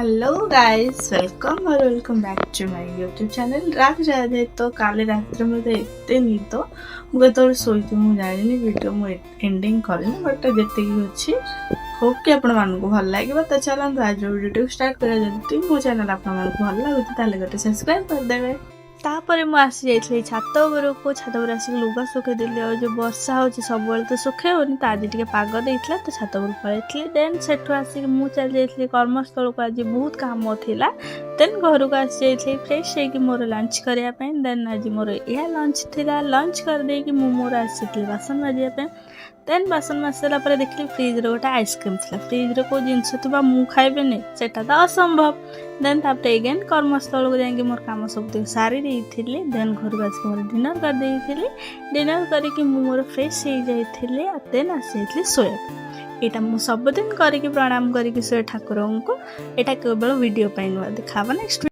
Hello guys, welcome back to my YouTube channel रात राधे। तो काले रात मते एते निद मुझे शोती मुझे जानी वीडियो मुझे एंडिंग करनी बट जी अच्छी होप कि आपण मानक भल लगे। तो चलते आज वीडियो स्टार्ट कर मो चैनल आप भल लगुच गोटे सब्सक्राइब करदे। तापर मु आसी जाइए छात उपरको छात उपर आसिक लुगा सुखेदेली और जो वर्षा हो सब तो सुखे होनी तो आज टे पाग देता तो छात उपर पलैली। देन सेठू आसिक मु चली जाइए कर्मस्थल को। आज बहुत काम थिला। देन घर को आसी जाइए फ्रेश होगी मोर लंच करने। देन आज मोर यह लंच थिला। लंच करदे मोर आसी बासन माजिया। देन बासन माजला देखिए फ्रिज रे गोटे आइसक्रीम थी। फ्रिज रे को जिनस थी मु खाइबेनि सेटा तो असंभव। देन तापर एगेन कर्मस्थल को जाकि मोर काम सब सारी देइथिली। देन घर को आसिक मोर डिनर कर देइथिली। डिनर करके मोर फ्रेश हो जाइथिली। देन आसी सोया। यहाँ मुझे सबुदिन करके प्रणाम करके सोए ठाकुर को। यहाँ केवल वीडियो पाई नुआ देखा नेक्स्ट।